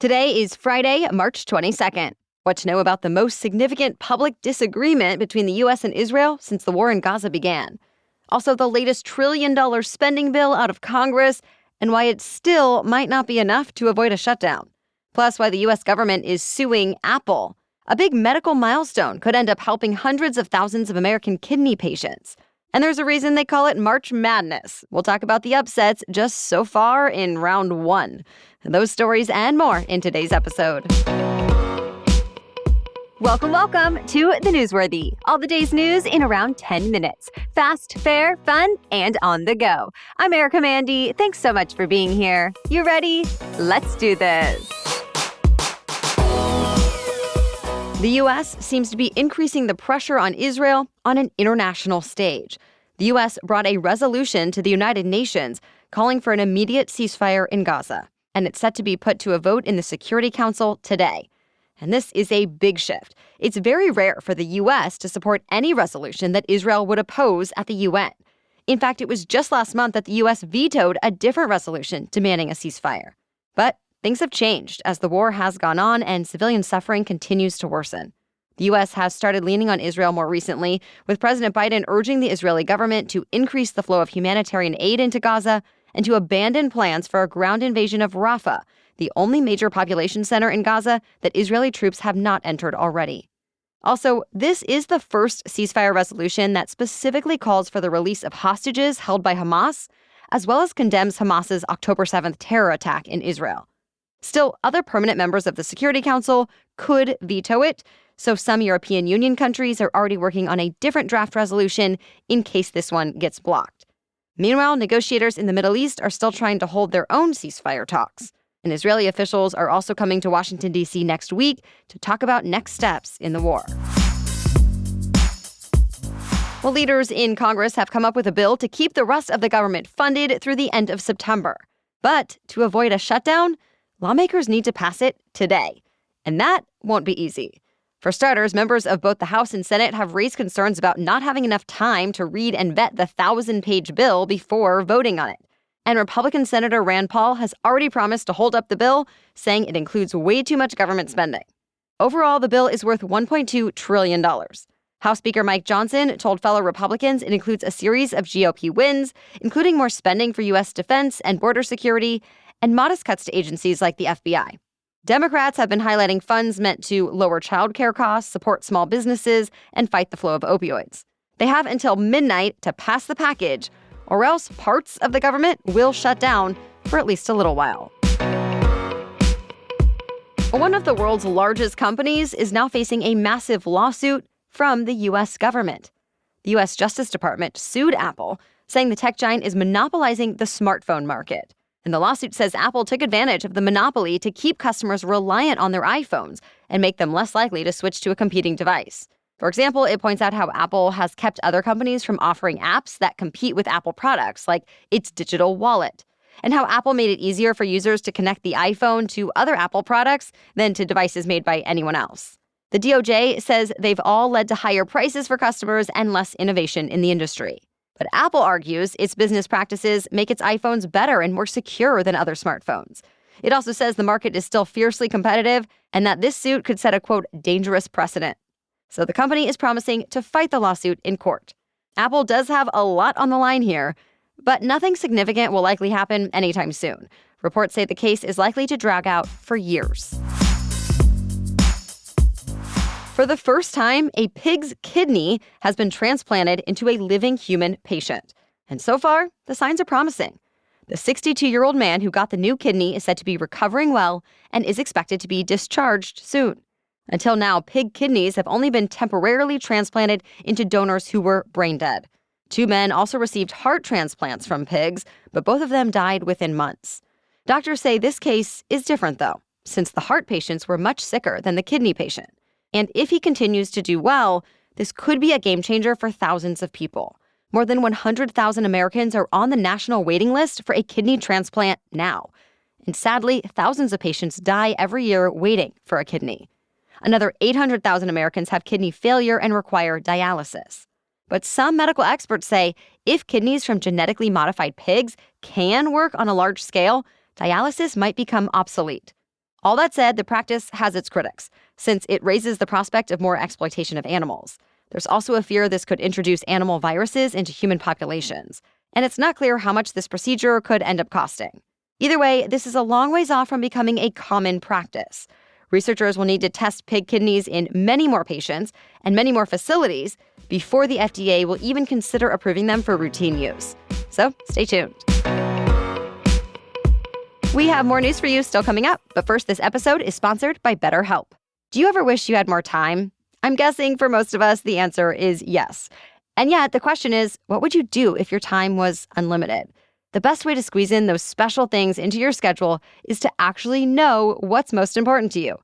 Today is Friday, March 22nd. What to know about the most significant public disagreement between the U.S. and Israel since the war in Gaza began. Also, the latest trillion-dollar spending bill out of Congress and why it still might not be enough to avoid a shutdown. Plus, why the U.S. government is suing Apple. A big medical milestone could end up helping hundreds of thousands of American kidney patients. And there's a reason they call it March Madness. We'll talk about the upsets just so far in round one. Those stories and more in today's episode. Welcome to The Newsworthy. All the day's news in around 10 minutes. Fast, fair, fun, and on the go. I'm Erica Mandy. Thanks so much for being here. You ready? Let's do this. The U.S. seems to be increasing the pressure on Israel on an international stage. The U.S. brought a resolution to the United Nations calling for an immediate ceasefire in Gaza, and it's set to be put to a vote in the Security Council today. And this is a big shift. It's very rare for the U.S. to support any resolution that Israel would oppose at the UN. In fact, it was just last month that the U.S. vetoed a different resolution demanding a ceasefire. But things have changed as the war has gone on and civilian suffering continues to worsen. The U.S. has started leaning on Israel more recently, with President Biden urging the Israeli government to increase the flow of humanitarian aid into Gaza and to abandon plans for a ground invasion of Rafah, the only major population center in Gaza that Israeli troops have not entered already. Also, this is the first ceasefire resolution that specifically calls for the release of hostages held by Hamas, as well as condemns Hamas's October 7th terror attack in Israel. Still, other permanent members of the Security Council could veto it, so some European Union countries are already working on a different draft resolution in case this one gets blocked. Meanwhile, negotiators in the Middle East are still trying to hold their own ceasefire talks, and Israeli officials are also coming to Washington, D.C. next week to talk about next steps in the war. Well, leaders in Congress have come up with a bill to keep the rest of the government funded through the end of September. But to avoid a shutdown, lawmakers need to pass it today. And that won't be easy. For starters, members of both the House and Senate have raised concerns about not having enough time to read and vet the 1,000-page bill before voting on it. And Republican Senator Rand Paul has already promised to hold up the bill, saying it includes way too much government spending. Overall, the bill is worth $1.2 trillion. House Speaker Mike Johnson told fellow Republicans it includes a series of GOP wins, including more spending for U.S. defense and border security, and modest cuts to agencies like the FBI. Democrats have been highlighting funds meant to lower child care costs, support small businesses, and fight the flow of opioids. They have until midnight to pass the package, or else parts of the government will shut down for at least a little while. One of the world's largest companies is now facing a massive lawsuit from the U.S. government. The U.S. Justice Department sued Apple, saying the tech giant is monopolizing the smartphone market. And the lawsuit says Apple took advantage of the monopoly to keep customers reliant on their iPhones and make them less likely to switch to a competing device. For example, it points out how Apple has kept other companies from offering apps that compete with Apple products, like its digital wallet, and how Apple made it easier for users to connect the iPhone to other Apple products than to devices made by anyone else. The DOJ says they've all led to higher prices for customers and less innovation in the industry. But Apple argues its business practices make its iPhones better and more secure than other smartphones. It also says the market is still fiercely competitive and that this suit could set a, quote, dangerous precedent. So the company is promising to fight the lawsuit in court. Apple does have a lot on the line here, but nothing significant will likely happen anytime soon. Reports say the case is likely to drag out for years. For the first time, a pig's kidney has been transplanted into a living human patient. And so far, the signs are promising. The 62-year-old man who got the new kidney is said to be recovering well and is expected to be discharged soon. Until now, pig kidneys have only been temporarily transplanted into donors who were brain dead. 2 men also received heart transplants from pigs, but both of them died within months. Doctors say this case is different, though, since the heart patients were much sicker than the kidney patient. And if he continues to do well, this could be a game changer for thousands of people. More than 100,000 Americans are on the national waiting list for a kidney transplant now. And sadly, thousands of patients die every year waiting for a kidney. Another 800,000 Americans have kidney failure and require dialysis. But some medical experts say if kidneys from genetically modified pigs can work on a large scale, dialysis might become obsolete. All that said, the practice has its critics, since it raises the prospect of more exploitation of animals. There's also a fear this could introduce animal viruses into human populations, and it's not clear how much this procedure could end up costing. Either way, this is a long ways off from becoming a common practice. Researchers will need to test pig kidneys in many more patients and many more facilities before the FDA will even consider approving them for routine use. So stay tuned. We have more news for you still coming up, but first, this episode is sponsored by BetterHelp. Do you ever wish you had more time? I'm guessing for most of us, the answer is yes. And yet, the question is, what would you do if your time was unlimited? The best way to squeeze in those special things into your schedule is to actually know what's most important to you.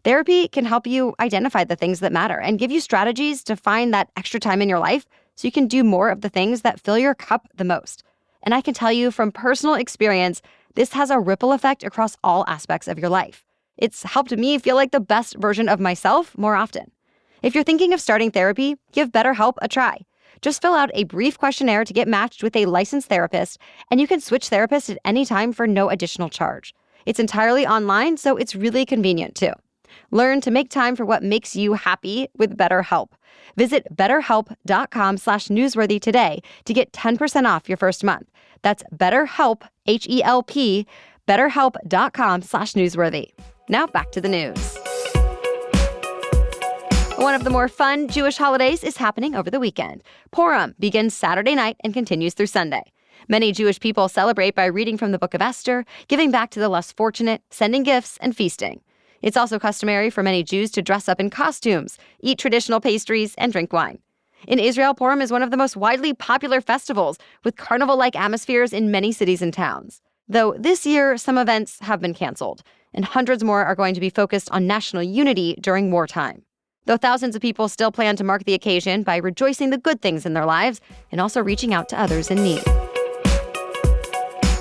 Therapy can help you identify the things that matter and give you strategies to find that extra time in your life so you can do more of the things that fill your cup the most. And I can tell you from personal experience, this has a ripple effect across all aspects of your life. It's helped me feel like the best version of myself more often. If you're thinking of starting therapy, give BetterHelp a try. Just fill out a brief questionnaire to get matched with a licensed therapist, and you can switch therapists at any time for no additional charge. It's entirely online, so it's really convenient too. Learn to make time for what makes you happy with BetterHelp. Visit betterhelp.com/newsworthy today to get 10% off your first month. That's BetterHelp, H-E-L-P, betterhelp.com/newsworthy. Now back to the news. One of the more fun Jewish holidays is happening over the weekend. Purim begins Saturday night and continues through Sunday. Many Jewish people celebrate by reading from the Book of Esther, giving back to the less fortunate, sending gifts, and feasting. It's also customary for many Jews to dress up in costumes, eat traditional pastries, and drink wine. In Israel, Purim is one of the most widely popular festivals, with carnival-like atmospheres in many cities and towns. Though this year, some events have been canceled, and hundreds more are going to be focused on national unity during wartime. Though thousands of people still plan to mark the occasion by rejoicing the good things in their lives and also reaching out to others in need.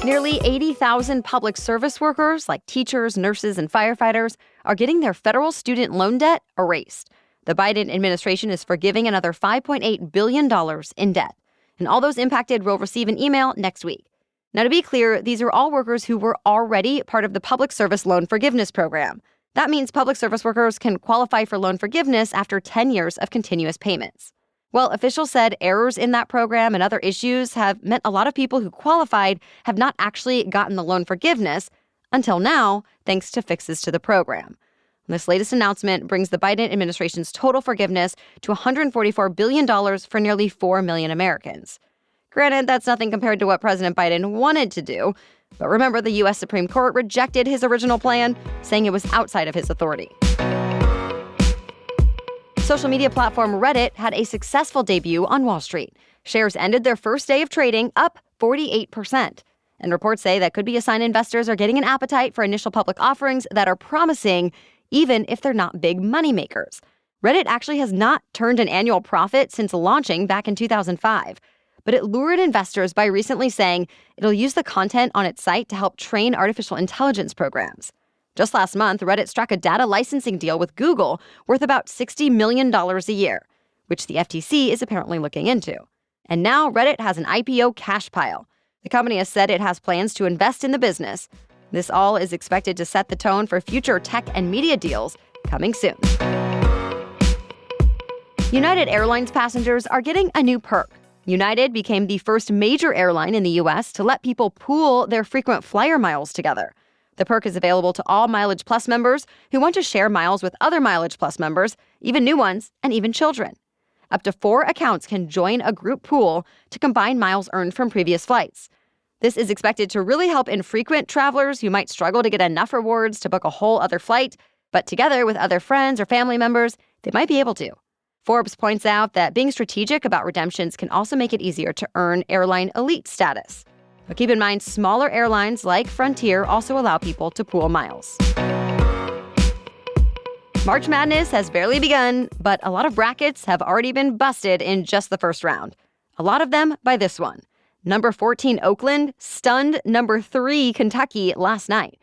Nearly 80,000 public service workers, like teachers, nurses, and firefighters, are getting their federal student loan debt erased. The Biden administration is forgiving another $5.8 billion in debt, and all those impacted will receive an email next week. Now, to be clear, these are all workers who were already part of the Public Service Loan Forgiveness Program. That means public service workers can qualify for loan forgiveness after 10 years of continuous payments. Well, officials said errors in that program and other issues have meant a lot of people who qualified have not actually gotten the loan forgiveness until now, thanks to fixes to the program. This latest announcement brings the Biden administration's total forgiveness to $144 billion for nearly 4 million Americans. Granted, that's nothing compared to what President Biden wanted to do, but remember, the U.S. Supreme Court rejected his original plan, saying it was outside of his authority. Social media platform Reddit had a successful debut on Wall Street. Shares ended their first day of trading up 48%. And reports say that could be a sign investors are getting an appetite for initial public offerings that are promising, even if they're not big moneymakers. Reddit actually has not turned an annual profit since launching back in 2005. But it lured investors by recently saying it'll use the content on its site to help train artificial intelligence programs. Just last month, Reddit struck a data licensing deal with Google worth about $60 million a year, which the FTC is apparently looking into. And now Reddit has an IPO cash pile. The company has said it has plans to invest in the business. This all is expected to set the tone for future tech and media deals coming soon. United Airlines passengers are getting a new perk. United became the first major airline in the U.S. to let people pool their frequent flyer miles together. The perk is available to all Mileage Plus members who want to share miles with other Mileage Plus members, even new ones, and even children. Up to 4 accounts can join a group pool to combine miles earned from previous flights. This is expected to really help infrequent travelers who might struggle to get enough rewards to book a whole other flight, but together with other friends or family members, they might be able to. Forbes points out that being strategic about redemptions can also make it easier to earn airline elite status. But keep in mind, smaller airlines like Frontier also allow people to pool miles. March Madness has barely begun, but a lot of brackets have already been busted in just the first round. A lot of them by this one. Number 14 Oakland stunned number 3 Kentucky last night.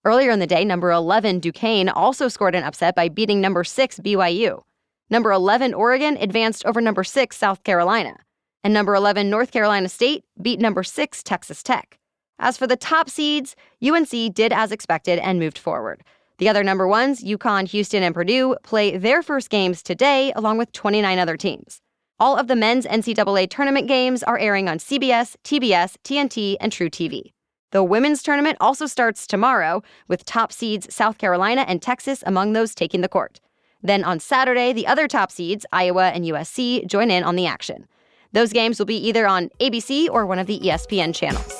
Earlier in the day, number 11 Duquesne also scored an upset by beating number 6 BYU. Number 11 Oregon advanced over number 6 South Carolina. And number 11 North Carolina State beat number 6 Texas Tech. As for the top seeds, UNC did as expected and moved forward. The other number ones, UConn, Houston, and Purdue, play their first games today along with 29 other teams. All of the men's NCAA tournament games are airing on CBS, TBS, TNT, and True TV. The women's tournament also starts tomorrow, with top seeds South Carolina and Texas among those taking the court. Then on Saturday, the other top seeds, Iowa and USC, join in on the action. Those games will be either on ABC or one of the ESPN channels.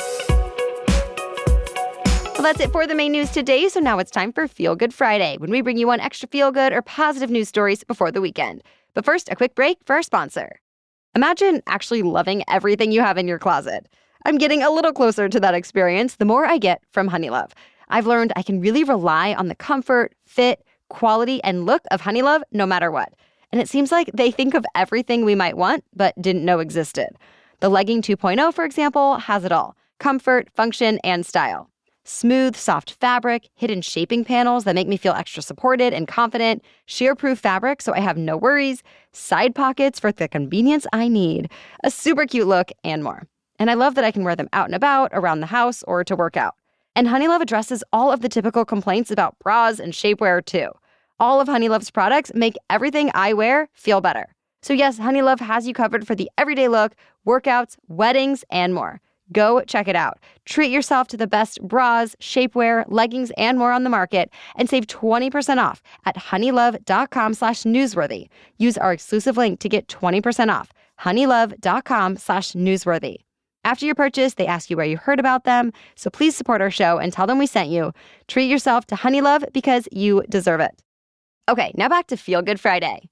Well, that's it for the main news today, so now it's time for Feel Good Friday, when we bring you one extra feel-good or positive news stories before the weekend. But first, a quick break for our sponsor. Imagine actually loving everything you have in your closet. I'm getting a little closer to that experience the more I get from Honeylove. I've learned I can really rely on the comfort, fit, quality, and look of Honeylove no matter what. And it seems like they think of everything we might want but didn't know existed. The Legging 2.0, for example, has it all: comfort, function, and style. Smooth, soft fabric, hidden shaping panels that make me feel extra supported and confident, shear-proof fabric so I have no worries, side pockets for the convenience I need, a super cute look, and more. And I love that I can wear them out and about, around the house, or to work out. And Honeylove addresses all of the typical complaints about bras and shapewear, too. All of Honeylove's products make everything I wear feel better. So yes, Honeylove has you covered for the everyday look, workouts, weddings, and more. Go check it out. Treat yourself to the best bras, shapewear, leggings, and more on the market, and save 20% off at honeylove.com/newsworthy. Use our exclusive link to get 20% off. honeylove.com/newsworthy. After your purchase, they ask you where you heard about them, so please support our show and tell them we sent you. Treat yourself to Honeylove because you deserve it. Okay, now back to Feel Good Friday.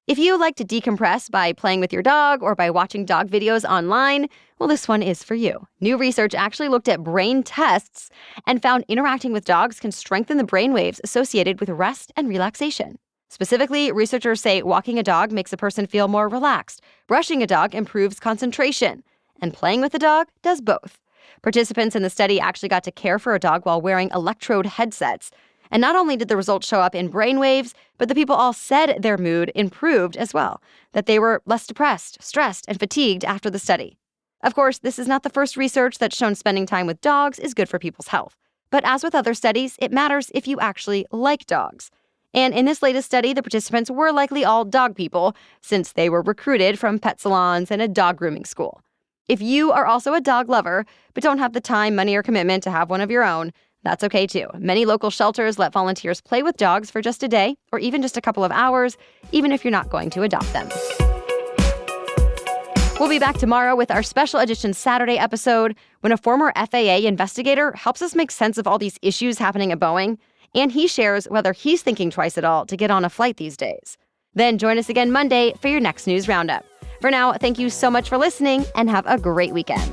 If you like to decompress by playing with your dog or by watching dog videos online, well, this one is for you. New research actually looked at brain tests and found interacting with dogs can strengthen the brain waves associated with rest and relaxation. Specifically, researchers say walking a dog makes a person feel more relaxed, brushing a dog improves concentration, and playing with a dog does both. Participants in the study actually got to care for a dog while wearing electrode headsets. And not only did the results show up in brainwaves, but the people all said their mood improved as well, that they were less depressed, stressed, and fatigued after the study. Of course, this is not the first research that's shown spending time with dogs is good for people's health. But as with other studies, it matters if you actually like dogs. And in this latest study, the participants were likely all dog people, since they were recruited from pet salons and a dog grooming school. If you are also a dog lover, but don't have the time, money, or commitment to have one of your own, that's okay too. Many local shelters let volunteers play with dogs for just a day or even just a couple of hours, even if you're not going to adopt them. We'll be back tomorrow with our special edition Saturday episode when a former FAA investigator helps us make sense of all these issues happening at Boeing, and he shares whether he's thinking twice at all to get on a flight these days. Then join us again Monday for your next news roundup. For now, thank you so much for listening and have a great weekend.